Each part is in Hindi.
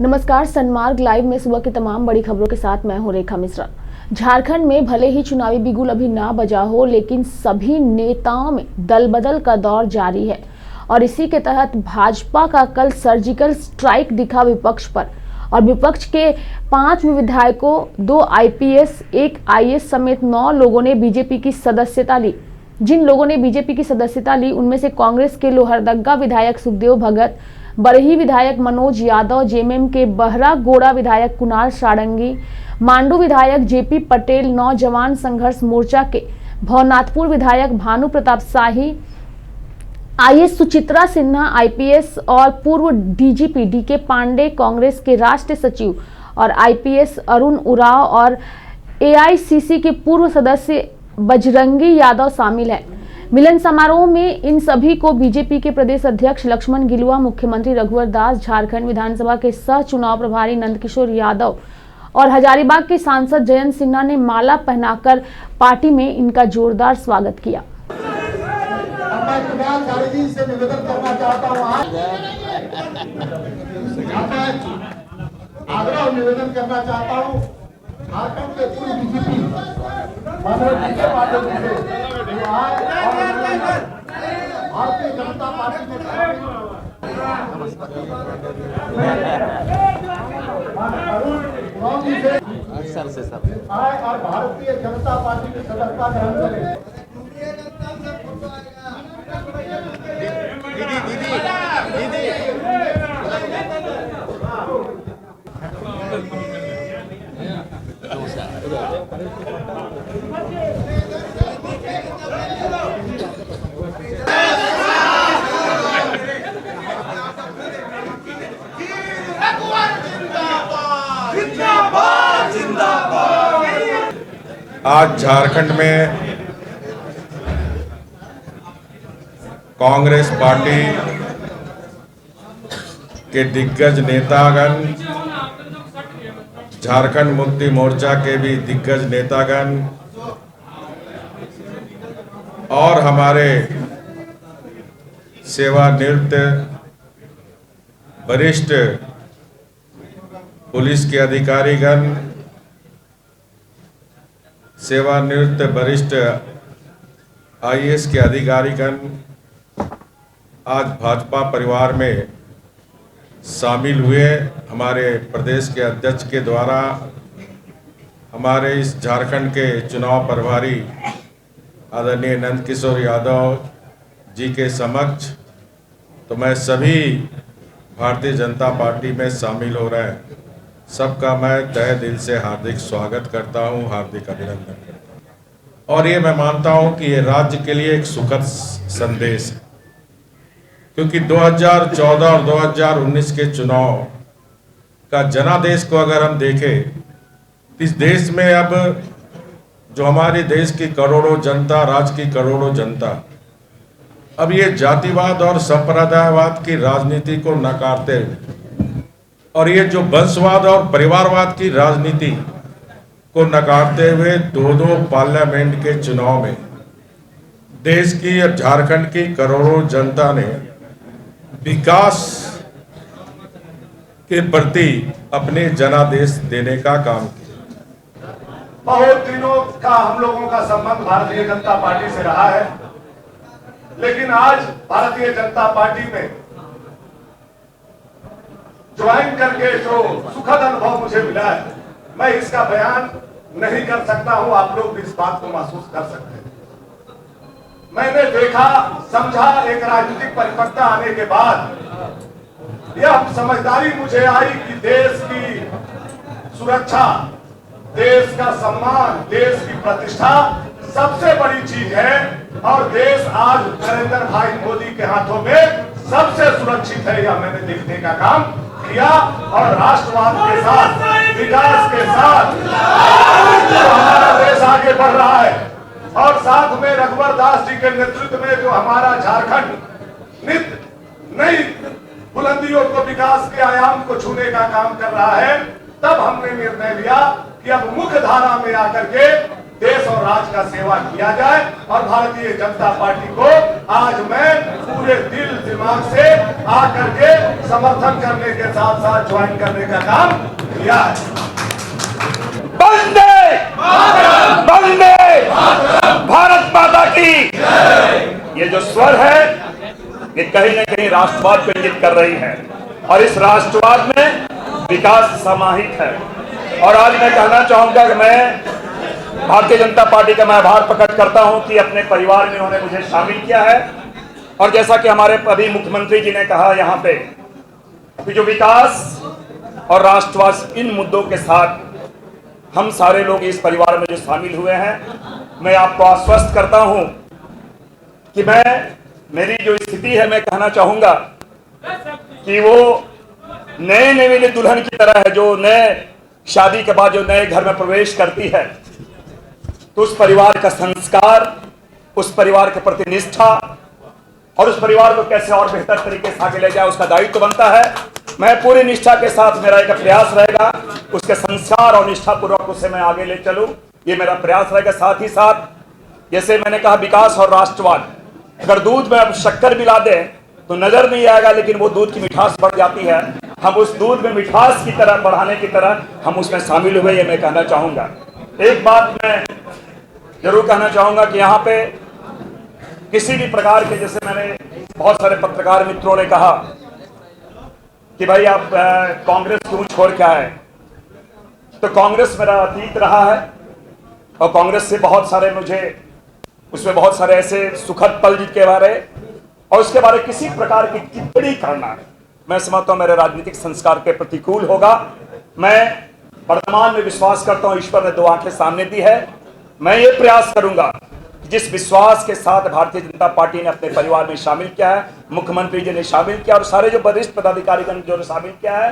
नमस्कार, सनमार्ग लाइव में सुबह की तमाम बड़ी खबरों के साथ मैं हूं रेखा मिश्रा। झारखंड में भले ही चुनावी बिगुल अभी ना बजा हो, लेकिन सभी नेताओं में दल बदल का दौर जारी है और इसी के तहत भाजपा का कल सर्जिकल स्ट्राइक दिखा विपक्ष पर और विपक्ष के 5 विधायकों, 2 आईपीएस, 1 आईएएस समेत 9 लोगों ने बीजेपी की सदस्यता ली। जिन लोगों ने बीजेपी की सदस्यता ली उनमें से कांग्रेस के लोहरदगा विधायक सुखदेव भगत, बरही विधायक मनोज यादव, जेएमएम के बहरागोड़ा विधायक कुणाल सारंगी, मांडू विधायक जेपी पटेल, नौजवान संघर्ष मोर्चा के भवनाथपुर विधायक भानु प्रताप शाही, आईएएस सुचित्रा सिन्हा आईपीएस और पूर्व डीजीपी डीके पांडे, कांग्रेस के राष्ट्रीय सचिव और आईपीएस अरुण उरांव और एआईसीसी के पूर्व सदस्य बजरंगी यादव शामिल हैं। मिलन समारोह में इन सभी को बीजेपी के प्रदेश अध्यक्ष लक्ष्मण गिलुआ, मुख्यमंत्री रघुवर दास, झारखंड विधानसभा के सह चुनाव प्रभारी नंदकिशोर यादव और हजारीबाग के सांसद जयंत सिन्हा ने माला पहनाकर पार्टी में इनका जोरदार स्वागत किया। से निवेदन करना चाहता हूं, आग्रह निवेदन करना चाहता हूं झारखंड के पूर्व डीजीपी भारतीय जनता पार्टी में आए और भारतीय जनता पार्टी की सदस्यता ग्रहण करें। आज झारखंड में कांग्रेस पार्टी के दिग्गज नेतागण, झारखंड मुक्ति मोर्चा के भी दिग्गज नेतागण और हमारे सेवानिवृत्त वरिष्ठ पुलिस के अधिकारीगण, सेवानिवृत्त वरिष्ठ आईएएस के अधिकारीगण आज भाजपा परिवार में शामिल हुए। हमारे प्रदेश के अध्यक्ष के द्वारा हमारे इस झारखंड के चुनाव प्रभारी आदरणीय नंदकिशोर यादव जी के समक्ष तो मैं सभी भारतीय जनता पार्टी में शामिल हो रहे हैं सबका मैं तहे दिल से हार्दिक स्वागत करता हूं, हार्दिक अभिनंदन करता हूं। और ये मैं मानता हूं कि ये राज्य के लिए एक सुखद संदेश है, क्योंकि 2014 और 2019 के चुनाव का जनादेश को अगर हम देखें, इस देश में अब जो हमारे देश की करोड़ों जनता, राज्य की करोड़ों जनता अब ये जातिवाद और संप्रदायवाद की राजनीति को नकारते हुए और ये जो वंशवाद और परिवारवाद की राजनीति को नकारते हुए 2-2 पार्लियामेंट के चुनाव में देश की और झारखंड की करोड़ों जनता ने विकास के प्रति अपने जनादेश देने का काम किया। बहुत दिनों का हम लोगों का संबंध भारतीय जनता पार्टी से रहा है, लेकिन आज भारतीय जनता पार्टी में ज्वाइन करके जो सुखद अनुभव मुझे मिला है, मैं इसका बयान नहीं कर सकता हूं। आप लोग भी इस बात को महसूस कर सकते हैं। मैंने देखा, समझा, एक राजनीतिक परिपक्वता आने के बाद यह समझदारी मुझे आई कि देश की सुरक्षा, देश का सम्मान, देश की प्रतिष्ठा सबसे बड़ी चीज है और देश आज नरेंद्र भाई मोदी के हाथों में सबसे सुरक्षित है। यह मैंने देखने का काम किया और राष्ट्रवाद के साथ, विकास के साथ जो हमारा देश आगे बढ़ रहा है और साथ में रघुवर दास जी के नेतृत्व में जो हमारा झारखंड नित्य नई बुलंदियों को, विकास के आयाम को छूने का काम कर रहा है, तब हमने निर्णय लिया कि अब मुख्य धारा में आकर के देश और राज्य का सेवा किया जाए और भारतीय जनता पार्टी को आज मैं पूरे दिल दिमाग से आकर के समर्थन करने के साथ साथ ज्वाइन करने का काम किया है। वंदे वंदे भारत माता की ये जो स्वर है ये कहीं न कहीं राष्ट्रवाद को इंगित कर रही है और इस राष्ट्रवाद में विकास समाहित है। और आज मैं कहना चाहूंगा कि मैं भारतीय जनता पार्टी का मैं आभार प्रकट करता हूं कि अपने परिवार में उन्होंने मुझे शामिल किया है। और जैसा कि हमारे अभी मुख्यमंत्री जी ने कहा यहाँ पे कि जो विकास और राष्ट्रवाद इन मुद्दों के साथ हम सारे लोग इस परिवार में जो शामिल हुए हैं, मैं आपको आश्वस्त करता हूं कि मेरी जो स्थिति है मैं कहना चाहूंगा कि वो नए नवीन दुल्हन की तरह है जो नए शादी के बाद जो नए घर में प्रवेश करती है, तो उस परिवार का संस्कार, उस परिवार के प्रति निष्ठा और उस परिवार को कैसे और बेहतर तरीके से आगे ले जाए उसका दायित्व बनता है। मैं पूरी निष्ठा के साथ मेरा एक प्रयास रहेगा उसके संस्कार और निष्ठा पूर्वक उसे मैं आगे ले चलूं, ये मेरा प्रयास रहेगा। साथ ही साथ जैसे मैंने कहा विकास और राष्ट्रवाद, अगर दूध में अब शक्कर मिला दें तो नजर नहीं आएगा, लेकिन वो दूध की मिठास बढ़ जाती है। हम उस दूध में मिठास की तरह बढ़ाने की तरह हम उसमें शामिल हुए, ये मैं कहना चाहूंगा। एक बात मैं जरूर कहना चाहूंगा कि यहाँ पे किसी भी प्रकार के, जैसे मैंने बहुत सारे पत्रकार मित्रों ने कहा कि भाई आप कांग्रेस क्यों छोड़ के आए, तो कांग्रेस मेरा अतीत रहा है और कांग्रेस से बहुत सारे मुझे उसमें बहुत सारे ऐसे सुखद पल के बारे और उसके बारे किसी प्रकार की टिप्पणी करना मैं समझता हूं मेरे राजनीतिक संस्कार के प्रतिकूल होगा। मैं वर्तमान में विश्वास करता हूं ईश्वर ने दो आंखें सामने दी है। मैं ये प्रयास करूंगा जिस विश्वास के साथ भारतीय जनता पार्टी ने अपने परिवार में शामिल किया है, मुख्यमंत्री जी ने शामिल किया और सारे जो वरिष्ठ पदाधिकारीगण जो शामिल किया है,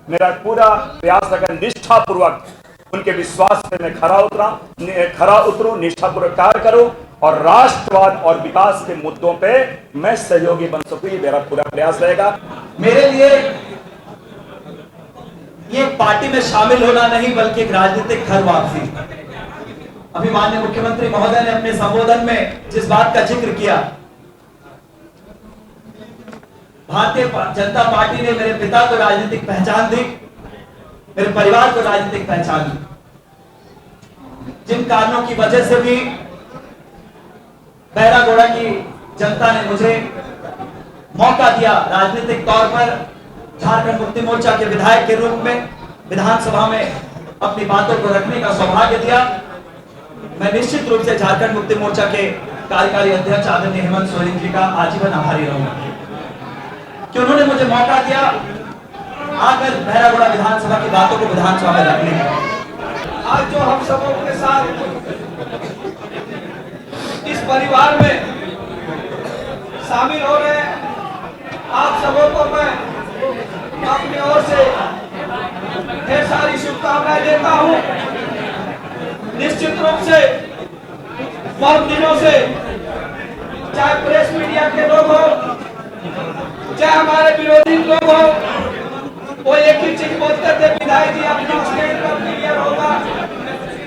मेरा पूरा प्रयास रहेगा निष्ठा पूर्वक उनके विश्वास पे मैं खरा उतरूं, निष्ठा पूर्वक कार्य करूं और राष्ट्रवाद और विकास के मुद्दों पे मैं सहयोगी बन सकूं, ये मेरा पूरा प्रयास रहेगा। मेरे लिए ये पार्टी में शामिल होना नहीं बल्कि एक राजनीतिक घर वापसी। अभी माननीय मुख्यमंत्री महोदय ने अपने संबोधन में जिस बात का जिक्र किया, भारतीय जनता पार्टी ने मेरे पिता को राजनीतिक पहचान दी, मेरे परिवार को राजनीतिक पहचान दी। जिन कारणों की वजह से भी बहरागोड़ा की जनता ने मुझे मौका दिया राजनीतिक तौर पर झारखंड मुक्ति मोर्चा के विधायक के रूप में विधानसभा में अपनी बातों को रखने का सौभाग्य दिया। मैं निश्चित रूप से झारखंड मुक्ति मोर्चा के कार्यकारी अध्यक्ष आदरणीय हेमंत सोरेन जी का आजीवन आभारी रहूंगा कि उन्होंने मुझे मौका दिया आकर बहरागोड़ा विधानसभा की बातों को विधानसभा में रखने का। आज जो हम सबों के साथ इस परिवार में शामिल हो रहे हैं, आप सबों को मैं अपनी ओर से ढेर सारी शुभकामनाएं देता हूं। निश्चित रूप से बहुत दिनों से चाहे प्रेस मीडिया के लोग हो, चाहे हमारे विरोधी लोग हो, वो एक ही चीज बोलते थे, विधायक जी अपना स्टैंड पर क्लियर होगा।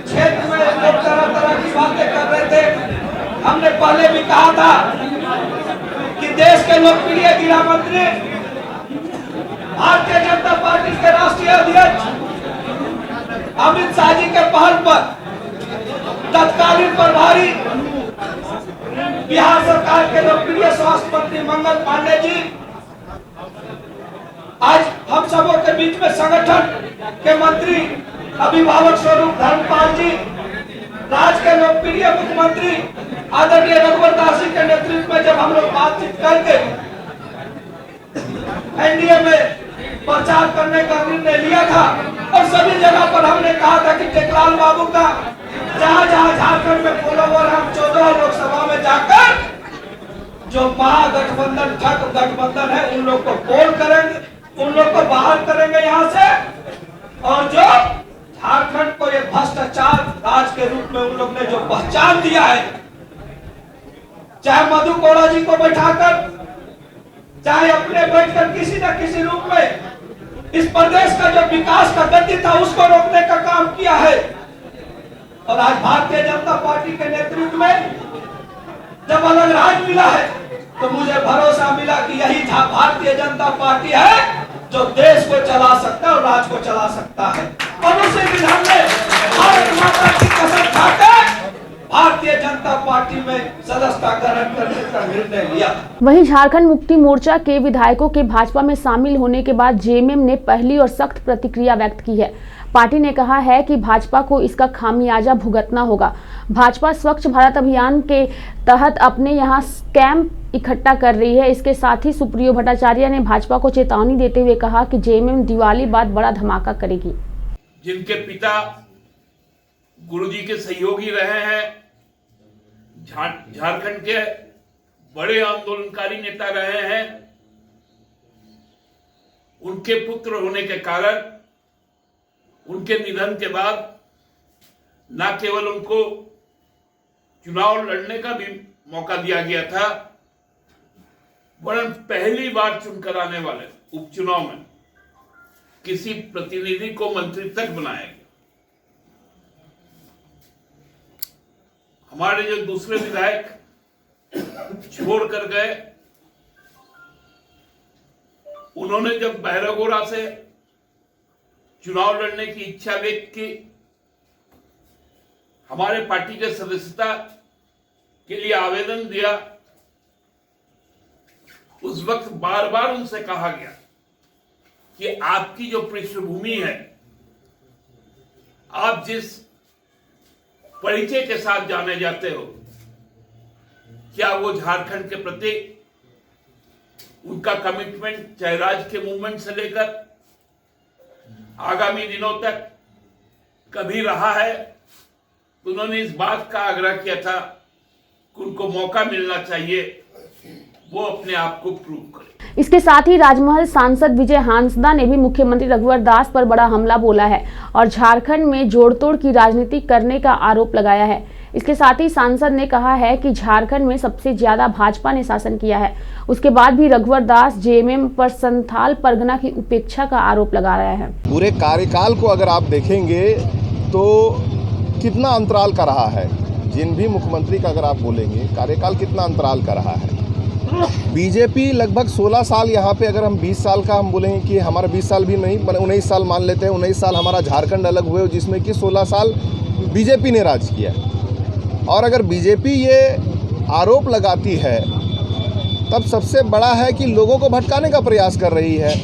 क्षेत्र में लोग तरह तरह की बातें कर रहे थे। हमने पहले भी कहा था कि देश के लोकप्रिय गृह मंत्री, भारतीय जनता पार्टी के राष्ट्रीय अध्यक्ष अमित शाह जी के पहल पर तत्कालीन प्रभारी बिहार सरकार के लोकप्रिय स्वास्थ्य मंत्री मंगल पांडे जी आज हम सबों के बीच में संगठन के मंत्री अभिभावक स्वरूप धर्मपाल जी, राज्य के लोकप्रिय मुख्यमंत्री आदरणीय रघुवर दास जी के नेतृत्व में जब हम लोग बातचीत करके एनडीए में प्रचार करने का निर्णय लिया था और सभी जगह पर हमने कहा था कि टेकलाल बाबू का जहां जहां झारखंड में फॉलोवर हम 14 लोकसभा में जाकर जो महागठबंधन ठग गठबंधन है उन लोग को पोल करेंगे, उन लोग को बाहर करेंगे यहाँ से, और जो झारखंड को ये भ्रष्टाचार राज के रूप में उन लोग ने जो पहचान दिया है, चाहे मधु कोड़ा जी को बैठाकर, चाहे अपने बैठकर किसी न किसी रूप में इस प्रदेश का जो विकास का गति था उसको रोकने का काम किया है। और आज भारतीय जनता पार्टी के नेतृत्व में जब अलग राज मिला है तो मुझे भरोसा मिला कि यही भारतीय जनता पार्टी है जो देश को चला सकता है और राज्य को चला सकता है। और उसी विधान में भारत माता की कसम खाकर भारतीय जनता पार्टी में सदस्यता ग्रहण करने का निर्णय लिया। वहीं झारखंड मुक्ति मोर्चा के विधायकों के भाजपा में शामिल होने के बाद जेएमएम ने पहली और सख्त प्रतिक्रिया व्यक्त की है। पार्टी ने कहा है कि भाजपा को इसका खामियाजा भुगतना होगा। भाजपा स्वच्छ भारत अभियान के तहत अपने यहाँ कैंप इकट्ठा कर रही है। इसके साथ ही सुप्रियो भट्टाचार्य ने भाजपा को चेतावनी देते हुए कहा कि जेएमएम दिवाली बाद बड़ा धमाका करेगी। जिनके पिता गुरुजी के सहयोगी रहे हैं, झारखंड के बड़े आंदोलनकारी नेता रहे हैं, उनके पुत्र होने के कारण उनके निधन के बाद न केवल उनको चुनाव लड़ने का भी मौका दिया गया था, वरन पहली बार चुनकर आने वाले उपचुनाव में किसी प्रतिनिधि को मंत्री तक बनाया गया। हमारे जो दूसरे विधायक छोड़ कर गए, उन्होंने जब बहरागोड़ा से चुनाव लड़ने की इच्छा व्यक्त की, हमारे पार्टी के सदस्यता के लिए आवेदन दिया, उस वक्त बार बार उनसे कहा गया कि आपकी जो पृष्ठभूमि है, आप जिस परिचय के साथ जाने जाते हो, क्या वो झारखंड के प्रति उनका कमिटमेंट चाहे राज्य के मूवमेंट से लेकर आगामी दिनों तक कभी रहा है? तो उन्होंने इस बात का आग्रह किया था कि उनको मौका मिलना चाहिए, वो अपने आप को प्रूव करें। इसके साथ ही राजमहल सांसद विजय हांसदा ने भी मुख्यमंत्री रघुवर दास पर बड़ा हमला बोला है और झारखंड में जोड़तोड़ की राजनीति करने का आरोप लगाया है। इसके साथ ही सांसद ने कहा है कि झारखंड में सबसे ज्यादा भाजपा ने शासन किया है, उसके बाद भी रघुवर दास जेएमएम पर संथाल परगना की उपेक्षा का आरोप लगा रहा है। पूरे कार्यकाल को अगर आप देखेंगे तो कितना अंतराल का रहा है, जिन भी मुख्यमंत्री का अगर आप बोलेंगे कार्यकाल कितना अंतराल का रहा है। बीजेपी लगभग 16 साल यहाँ पे, अगर हम 20 साल का हम बोलेंगे कि हमारा 20 साल भी नहीं, 19 साल मान लेते हैं, 19 साल हमारा झारखंड अलग हुए जिसमें कि 16 साल बीजेपी ने राज किया। और अगर बीजेपी ये आरोप लगाती है तब सबसे बड़ा है कि लोगों को भटकाने का प्रयास कर रही है।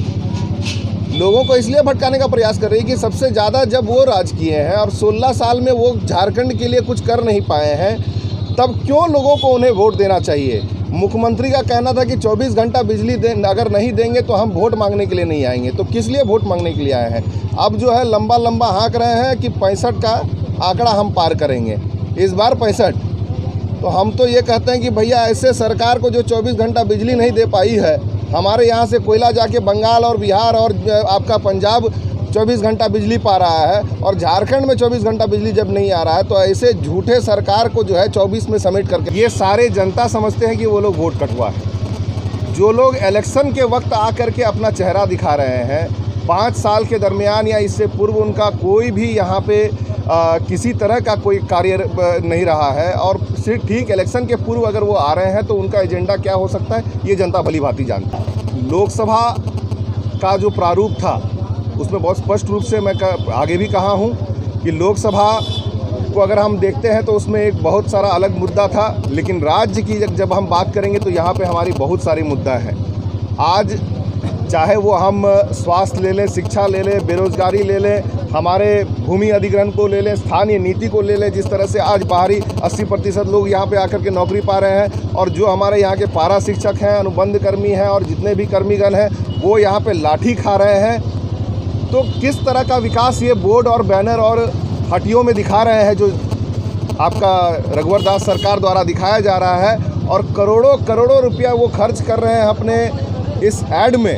लोगों को इसलिए भटकाने का प्रयास कर रही है कि सबसे ज़्यादा जब वो राज किए हैं और 16 साल में वो झारखंड के लिए कुछ कर नहीं पाए हैं, तब क्यों लोगों को उन्हें वोट देना चाहिए। मुख्यमंत्री का कहना था कि 24 घंटा बिजली अगर नहीं देंगे तो हम वोट मांगने के लिए नहीं आएंगे। तो किस लिए वोट मांगने के लिए आए हैं? अब जो है लंबा लंबा हाँक रहे हैं कि 65 का आंकड़ा हम पार करेंगे, इस बार 65। तो हम तो ये कहते हैं कि भैया ऐसे सरकार को जो 24 घंटा बिजली नहीं दे पाई है, हमारे यहाँ से कोयला जाके बंगाल और बिहार और आपका पंजाब 24 घंटा बिजली पा रहा है और झारखंड में 24 घंटा बिजली जब नहीं आ रहा है, तो ऐसे झूठे सरकार को जो है 24 में समेट करके ये सारे जनता समझते हैं कि वो लोग वोट कटवा है। जो लोग इलेक्शन के वक्त आकर के अपना चेहरा दिखा रहे हैं, 5 साल के दरमियान या इससे पूर्व उनका कोई भी यहाँ पे किसी तरह का कोई कार्य नहीं रहा है और सिर्फ ठीक इलेक्शन के पूर्व अगर वो आ रहे हैं तो उनका एजेंडा क्या हो सकता है, ये जनता भली भांति जानती है। लोकसभा का जो प्रारूप था उसमें बहुत स्पष्ट रूप से मैं आगे भी कहा हूँ कि लोकसभा को अगर हम देखते हैं तो उसमें एक बहुत सारा अलग मुद्दा था, लेकिन राज्य की जब हम बात करेंगे तो यहाँ पे हमारी बहुत सारी मुद्दा है। आज चाहे वो हम स्वास्थ्य ले लें, शिक्षा ले लें, बेरोजगारी ले लें, हमारे भूमि अधिग्रहण को ले लें, स्थानीय नीति को ले लें, जिस तरह से आज बाहरी 80% लोग यहाँ पे आकर के नौकरी पा रहे हैं और जो हमारे यहाँ के पारा शिक्षक हैं, अनुबंध कर्मी हैं और जितने भी कर्मीगण हैं वो यहाँ पे लाठी खा रहे हैं। तो किस तरह का विकास ये बोर्ड और बैनर और हटियों में दिखा रहे हैं, जो आपका रघुवर दास सरकार द्वारा दिखाया जा रहा है और करोड़ों करोड़ों रुपया वो खर्च कर रहे हैं अपने इस ऐड में,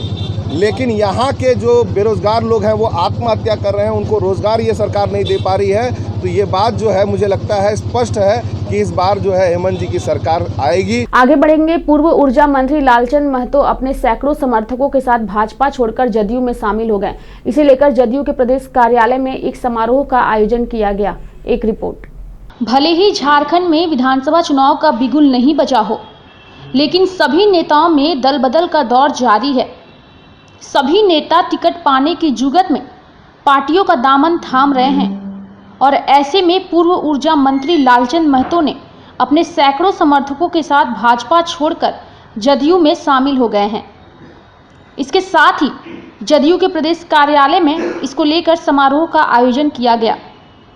लेकिन यहाँ के जो बेरोजगार लोग हैं वो आत्महत्या कर रहे हैं, उनको रोजगार ये सरकार नहीं दे पा रही है। तो ये बात जो है मुझे लगता है स्पष्ट है कि इस बार जो है हेमंत जी की सरकार आएगी। आगे बढ़ेंगे। पूर्व ऊर्जा मंत्री लालचंद महतो अपने सैकड़ों समर्थकों के साथ भाजपा छोड़कर जदयू में शामिल हो गए। इसे लेकर जदयू के प्रदेश कार्यालय में एक समारोह का आयोजन किया गया। एक रिपोर्ट। भले ही झारखंड में विधानसभा चुनाव का बिगुल नहीं बजा हो, लेकिन सभी नेताओं में दल बदल का दौर जारी है। सभी नेता टिकट पाने की जुगत में पार्टियों का दामन थाम रहे हैं और ऐसे में पूर्व ऊर्जा मंत्री लालचंद महतो ने अपने सैकड़ों समर्थकों के साथ भाजपा छोड़कर जदयू में शामिल हो गए हैं। इसके साथ ही जदयू के प्रदेश कार्यालय में इसको लेकर समारोह का आयोजन किया गया।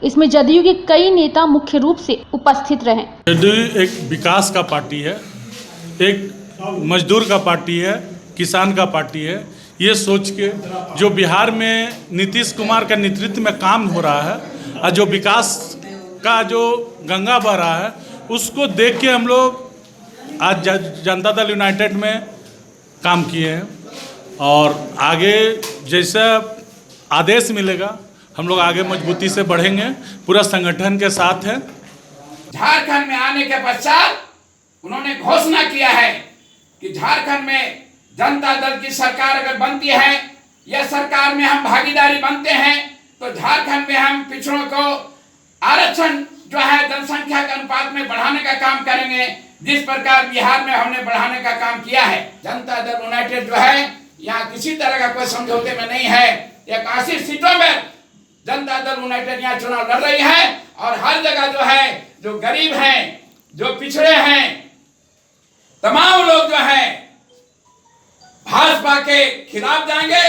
इसमें जदयू के कई नेता मुख्य रूप से उपस्थित रहे। जदयू एक विकास का पार्टी है, एक मजदूर का पार्टी है, किसान का पार्टी है। ये सोच के जो बिहार में नीतीश कुमार का नेतृत्व में काम हो रहा है और जो विकास का जो गंगा बह रहा है, उसको देख के हम लोग आज जनता दल यूनाइटेड में काम किए हैं और आगे जैसा आदेश मिलेगा हम लोग आगे मजबूती से बढ़ेंगे, पूरा संगठन के साथ है। झारखंड में आने के पश्चात उन्होंने घोषणा किया है कि झारखंड में जनता दल की सरकार अगर बनती है या सरकार में हम भागीदारी बनते हैं तो झारखंड में हम पिछड़ों को आरक्षण जो है जनसंख्या के अनुपात में बढ़ाने का काम करेंगे, जिस प्रकार बिहार में हमने बढ़ाने का काम किया है। जनता दल यूनाइटेड जो है यहाँ किसी तरह का कोई समझौते में नहीं है। 81 सीटों में जनता दल यूनाइटेड यहाँ चुनाव लड़ रही है और हर जगह जो है जो गरीब हैं, जो पिछड़े हैं, तमाम लोग जो है भाजपा के खिलाफ जाएंगे,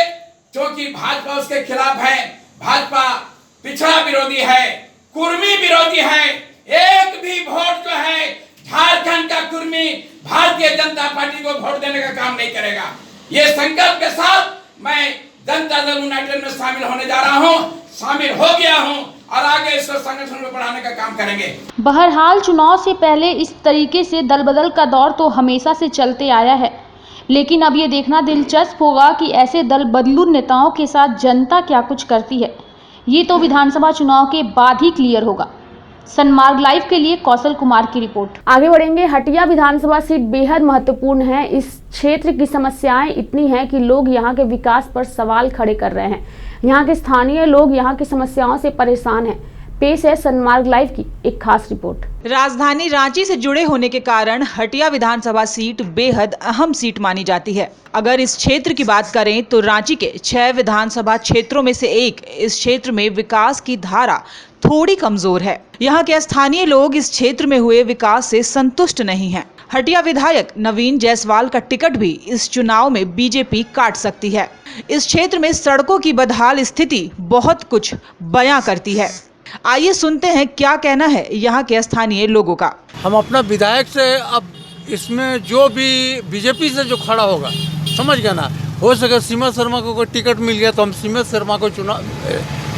क्योंकि भाजपा उसके खिलाफ है। भाजपा पिछड़ा विरोधी है, कुर्मी विरोधी है। एक भी वोट जो है झारखंड का कुर्मी भारतीय जनता पार्टी को वोट देने का काम नहीं करेगा। ये संकल्प के साथ मैं जनता दल यूनाइटेड में शामिल होने जा रहा हूं, शामिल हो गया हूं और आगे इसको संगठन में बढ़ाने का काम करेंगे। बहरहाल चुनाव से पहले इस तरीके से दल बदल का दौर तो हमेशा से चलते आया है, लेकिन अब ये देखना दिलचस्प होगा कि ऐसे दल बदलू नेताओं के साथ जनता क्या कुछ करती है। ये तो विधानसभा चुनाव के बाद ही क्लियर होगा। सनमार्ग लाइव के लिए कौशल कुमार की रिपोर्ट। आगे बढ़ेंगे। हटिया विधानसभा सीट बेहद महत्वपूर्ण है। इस क्षेत्र की समस्याएं इतनी हैं कि लोग यहां के विकास पर सवाल खड़े कर रहे हैं। यहां के स्थानीय लोग यहां की समस्याओं से परेशान हैं। पेश है सनमार्ग लाइव की एक खास रिपोर्ट। राजधानी रांची से जुड़े होने के कारण हटिया विधानसभा सीट बेहद अहम सीट मानी जाती है। अगर इस क्षेत्र की बात करें तो रांची के 6 विधानसभा क्षेत्रों में से एक इस क्षेत्र में विकास की धारा थोड़ी कमजोर है। यहाँ के स्थानीय लोग इस क्षेत्र में हुए विकास से संतुष्ट नहीं हैं। हटिया विधायक नवीन जायसवाल का टिकट भी इस चुनाव में बीजेपी काट सकती है। इस क्षेत्र में सड़कों की बदहाल स्थिति बहुत कुछ बयां करती है। आइए सुनते हैं क्या कहना है यहाँ के स्थानीय लोगों का। हम अपना विधायक से अब इसमें जो भी बीजेपी से जो खड़ा होगा, समझ गया ना, हो सके सीमा शर्मा को कोई टिकट मिल गया तो हम सीमा शर्मा को चुनाव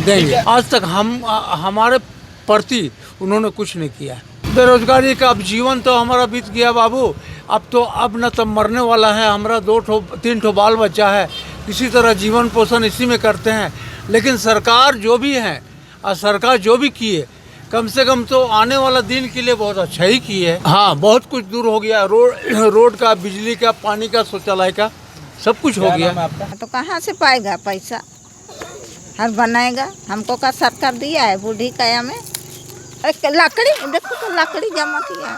देंगे। आज तक हमारे प्रति उन्होंने कुछ नहीं किया। बेरोजगारी का अब जीवन तो हमारा बीत गया बाबू। अब न तो मरने वाला है, हमारा 3 ठो बाल बच्चा है, किसी तरह जीवन पोषण इसी में करते हैं। लेकिन सरकार जो भी है और सरकार जो भी की है, कम से कम तो आने वाला दिन के लिए बहुत अच्छा ही की है। हाँ, बहुत कुछ दूर हो गया। रोड का, बिजली का, पानी का, शौचालय का, सब कुछ हो गया। तो कहाँ से पाएगा पैसा? हर बनाएगा हमको का सरकार दिया है बूढ़ी काया में लकड़ी, देखो तो लकड़ी जमा किया है,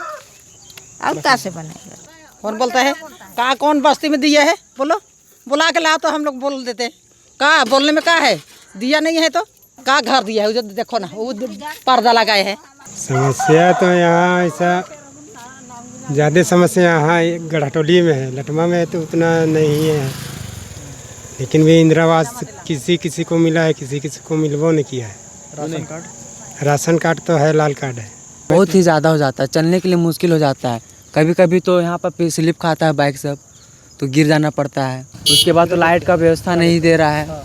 और कहाँ से बनेगा? कौन बोलता है? कहाँ कौन बस्ती में दिया है? बोलो, बुला के लाओ तो हम लोग बोल देते हैं। कहाँ बोलने में कहाँ है? दिया नहीं है तो कहाँ घर दिया है? देखो ना, वो पर्दा लगाए है। समस्या तो यहाँ ऐसा ज़्यादा समस्या यहाँ गढ़टोली में है, लटमा में तो उतना नहीं है। लेकिन भी इंदिरा आवास किसी को मिला है, किसी को मिलवो नहीं किया है। राशन कार्ड तो है, लाल कार्ड है। बहुत ही ज़्यादा हो जाता है, चलने के लिए मुश्किल हो जाता है। कभी कभी तो यहाँ पर स्लिप खाता है बाइक सब, तो गिर जाना पड़ता है। उसके बाद तो लाइट का व्यवस्था नहीं दे रहा है,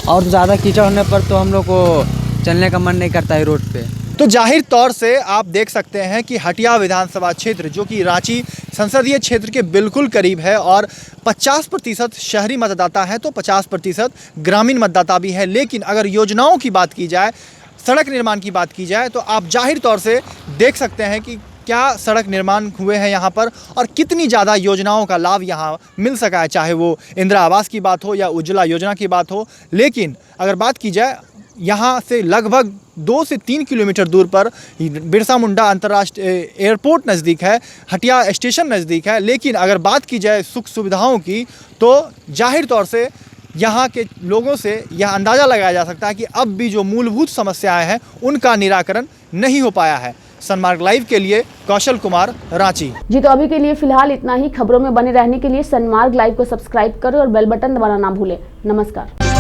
और ज़्यादा कीचड़ होने पर तो हम लोग को चलने का मन नहीं करता है रोड पे। तो जाहिर तौर से आप देख सकते हैं कि हटिया विधानसभा क्षेत्र जो कि रांची संसदीय क्षेत्र के बिल्कुल करीब है और 50% शहरी मतदाता है तो 50% ग्रामीण मतदाता भी है। लेकिन अगर योजनाओं की बात की जाए, सड़क निर्माण की बात की जाए, तो आप जाहिर तौर से देख सकते हैं कि क्या सड़क निर्माण हुए हैं यहाँ पर और कितनी ज़्यादा योजनाओं का लाभ यहाँ मिल सका है, चाहे वो इंदिरा आवास की बात हो या उज्ज्वला योजना की बात हो। लेकिन अगर बात की जाए यहाँ से लगभग 2 से 3 किलोमीटर दूर पर बिरसा मुंडा अंतर्राष्ट्रीय एयरपोर्ट नज़दीक है, हटिया स्टेशन नज़दीक है। लेकिन अगर बात की जाए सुख सुविधाओं की तो जाहिर तौर से यहाँ के लोगों से यह अंदाज़ा लगाया जा सकता है कि अब भी जो मूलभूत समस्याएं हैं उनका निराकरण नहीं हो पाया है। सनमार्ग लाइव के लिए कौशल कुमार, रांची। जी तो अभी के लिए फिलहाल इतना ही। खबरों में बने रहने के लिए सनमार्ग लाइव को सब्सक्राइब करें और बेल बटन दबाना ना भूलें। नमस्कार।